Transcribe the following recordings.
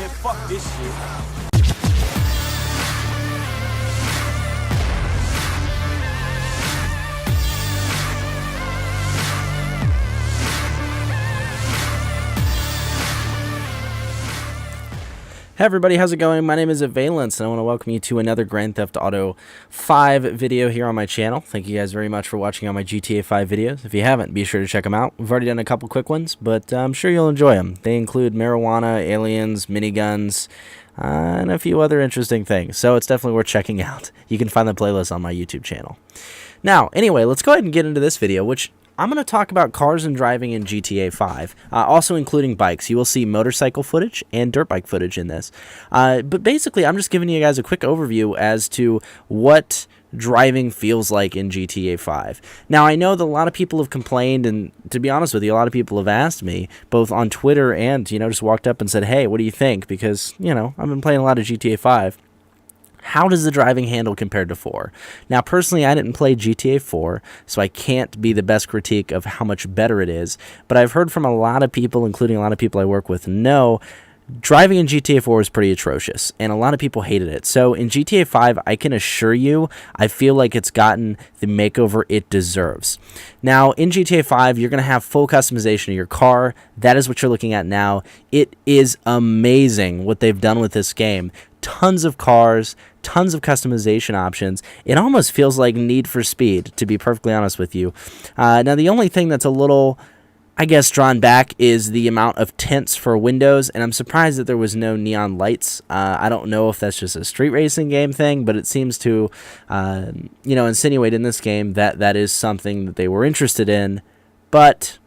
man. Fuck this shit. Hey everybody, how's it going? My name is Avialence, and I want to welcome you to another Grand Theft Auto 5 video here on my channel. Thank you guys very much for watching all my GTA 5 videos. If you haven't, be sure to check them out. We've already done a couple quick ones, but I'm sure you'll enjoy them. They include marijuana, aliens, miniguns, and a few other interesting things, so it's definitely worth checking out. You can find the playlist on my YouTube channel. Now, anyway, let's go ahead and get into this video, which I'm going to talk about cars and driving in GTA 5, also including bikes. You will see motorcycle footage and dirt bike footage in this. But basically, I'm just giving you guys a quick overview as to what driving feels like in GTA 5. Now, I know that a lot of people have complained, and to be honest with you, a lot of people have asked me, both on Twitter and, just walked up and said, hey, what do you think? Because, I've been playing a lot of GTA 5. How does the driving handle compared to 4? Now, personally, I didn't play GTA 4, so I can't be the best critique of how much better it is, but I've heard from a lot of people, including a lot of people I work with, driving in GTA 4 is pretty atrocious, and a lot of people hated it. So in GTA 5, I can assure you, I feel like it's gotten the makeover it deserves. Now, in GTA 5, you're going to have full customization of your car. That is what you're looking at now. It is amazing what they've done with this game. Tons of cars, tons of customization options. It almost feels like Need for Speed, to be perfectly honest with you. Now, the only thing that's a little, drawn back is the amount of tints for windows, and I'm surprised that there was no neon lights. I don't know if that's just a street racing game thing, but it seems to, insinuate in this game that that is something that they were interested in, but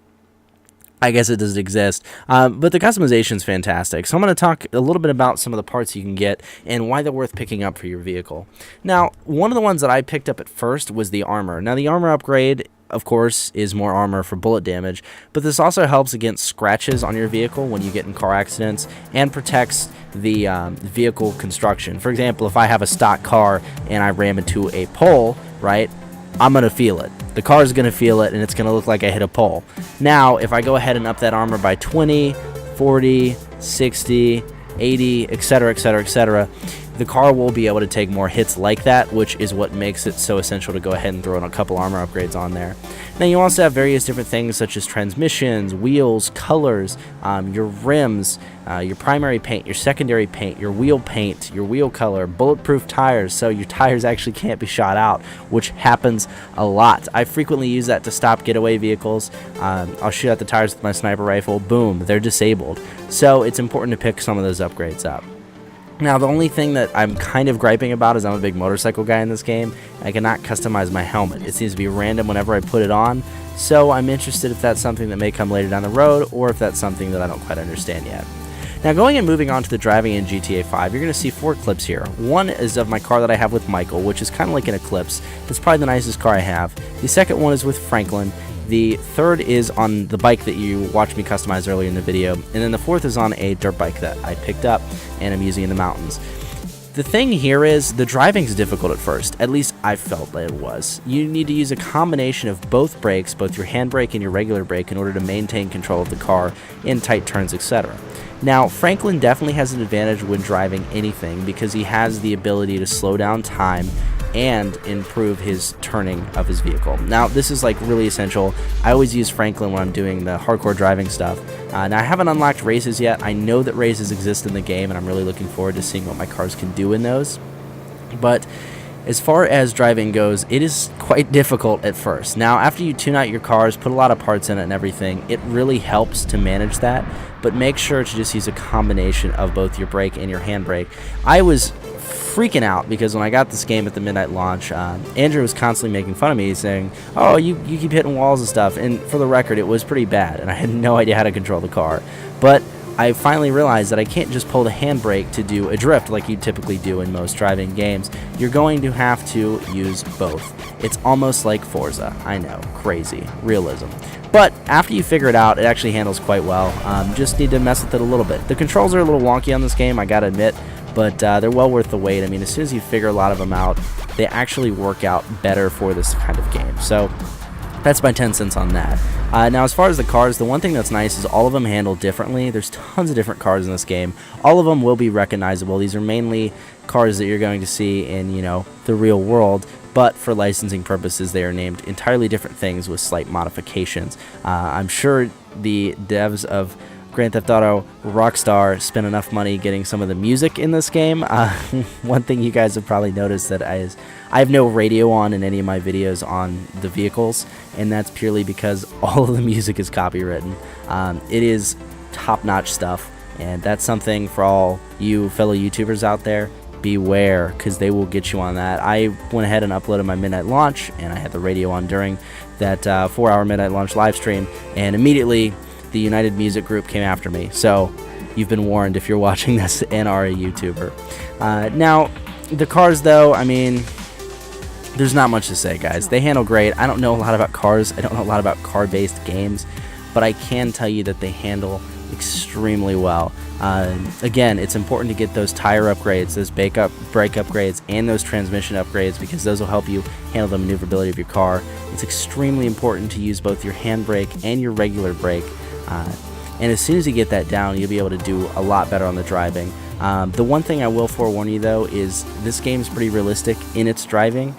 I guess it doesn't exist. But the customization is fantastic. So I'm going to talk a little bit about some of the parts you can get and why they're worth picking up for your vehicle. Now, one of the ones that I picked up at first was the armor. Now, the armor upgrade, of course, is more armor for bullet damage, but this also helps against scratches on your vehicle when you get in car accidents and protects the vehicle construction. For example, if I have a stock car and I ram into a pole, right, I'm going to feel it. The car is going to feel it, and it's going to look like I hit a pole. Now, if I go ahead and up that armor by 20, 40, 60, 80, etc., etc., etc., the car will be able to take more hits like that, which is what makes it so essential to go ahead and throw in a couple armor upgrades on there. Now, you also have various different things such as transmissions, wheels, colors, your rims, your primary paint, your secondary paint, your wheel paint, your wheel color, bulletproof tires, so your tires actually can't be shot out, which happens a lot. I frequently use that to stop getaway vehicles. I'll shoot out the tires with my sniper rifle, boom, they're disabled. So it's important to pick some of those upgrades up. Now, the only thing that I'm kind of griping about is I'm a big motorcycle guy in this game. I cannot customize my helmet. It seems to be random whenever I put it on, so I'm interested if that's something that may come later down the road, or if that's something that I don't quite understand yet. Now, going and moving on to the driving in GTA 5, you're going to see 4 clips here. One is of my car that I have with Michael, which is kind of like an Eclipse. It's probably the nicest car I have. The second one is with Franklin. The third is on the bike that you watched me customize earlier in the video, and then the fourth is on a dirt bike that I picked up and I'm using in the mountains. The thing here is the driving is difficult at first. At least I felt that it was. You need to use a combination of both brakes, both your handbrake and your regular brake, in order to maintain control of the car in tight turns, etc. Now, Franklin definitely has an advantage when driving anything because he has the ability to slow down time and improve his turning of his vehicle. Now, this is really essential. I always use Franklin when I'm doing the hardcore driving stuff. Now, I haven't unlocked races yet. I know that races exist in the game, and I'm really looking forward to seeing what my cars can do in those. But as far as driving goes, it is quite difficult at first. Now, after you tune out your cars, put a lot of parts in it and everything, it really helps to manage that, but make sure to just use a combination of both your brake and your handbrake. I was freaking out because when I got this game at the midnight launch, Andrew was constantly making fun of me, saying, oh, you keep hitting walls and stuff, and for the record, it was pretty bad, and I had no idea how to control the car. But I finally realized that I can't just pull the handbrake to do a drift like you typically do in most driving games. You're going to have to use both. It's almost like Forza. I know, crazy, realism. But after you figure it out, it actually handles quite well. Just need to mess with it a little bit. The controls are a little wonky on this game, I gotta admit, but they're well worth the wait. I mean, as soon as you figure a lot of them out, they actually work out better for this kind of game. So That's my 10 cents on that. Now, as far as the cars, the one thing that's nice is all of them handle differently. There's tons of different cars in this game. All of them will be recognizable. These are mainly cars that you're going to see in, the real world, but for licensing purposes, they are named entirely different things with slight modifications. I'm sure the devs of Grand Theft Auto Rockstar spent enough money getting some of the music in this game. One thing you guys have probably noticed that I have no radio on in any of my videos on the vehicles, and that's purely because all of the music is copywritten. It is top-notch stuff, and that's something for all you fellow YouTubers out there. Beware, because they will get you on that. I went ahead and uploaded my midnight launch, and I had the radio on during that 4-hour midnight launch live stream, and immediately the United Music Group came after me. So you've been warned if you're watching this and are a YouTuber. Now, the cars, though, I mean, there's not much to say, guys. They handle great. I don't know a lot about cars. I don't know a lot about car-based games, but I can tell you that they handle extremely well. Again, it's important to get those tire upgrades, those brake upgrades, and those transmission upgrades, because those will help you handle the maneuverability of your car. It's extremely important to use both your handbrake and your regular brake. And as soon as you get that down, you'll be able to do a lot better on the driving. The one thing I will forewarn you, though, is this game's pretty realistic in its driving.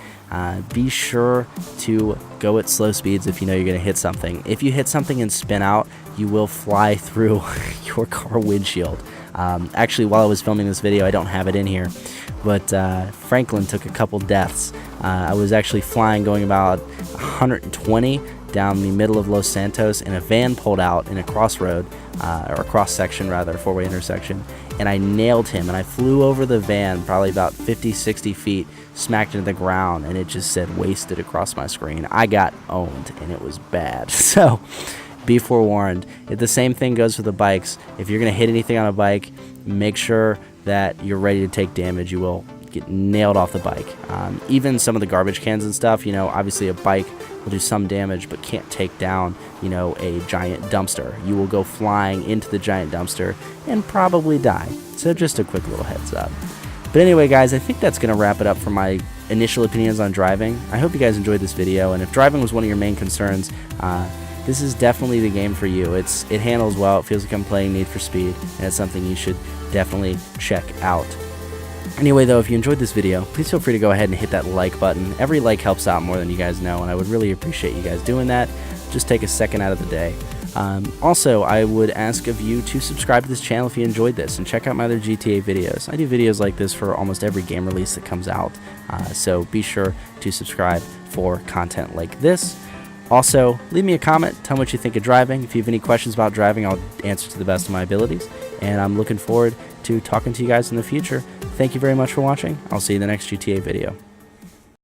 Be sure to go at slow speeds if you know you're going to hit something. If you hit something and spin out, you will fly through your car windshield. Actually, while I was filming this video, I don't have it in here, but Franklin took a couple deaths. I was actually flying going about 120 down the middle of Los Santos, and a van pulled out in a crossroad, or a cross section rather, a four-way intersection, and I nailed him, and I flew over the van probably about 50-60 feet, smacked into the ground, and it just said wasted across my screen. I got owned, and it was bad. So be forewarned. The same thing goes for the bikes. If you're going to hit anything on a bike, make sure that you're ready to take damage. You will get nailed off the bike. Even some of the garbage cans and stuff, obviously a bike will do some damage but can't take down, a giant dumpster. You will go flying into the giant dumpster and probably die. So just a quick little heads up. But anyway, guys, I think that's going to wrap it up for my initial opinions on driving. I hope you guys enjoyed this video, and if driving was one of your main concerns, this is definitely the game for you. It handles well, it feels like I'm playing Need for Speed, and it's something you should definitely check out. Anyway, though, if you enjoyed this video, please feel free to go ahead and hit that like button. Every like helps out more than you guys know, and I would really appreciate you guys doing that. Just take a second out of the day. Also, I would ask of you to subscribe to this channel if you enjoyed this, and check out my other GTA videos. I do videos like this for almost every game release that comes out, so be sure to subscribe for content like this. Also, leave me a comment, tell me what you think of driving. If you have any questions about driving, I'll answer to the best of my abilities, and I'm looking forward to talking to you guys in the future. Thank you very much for watching. I'll see you in the next GTA video.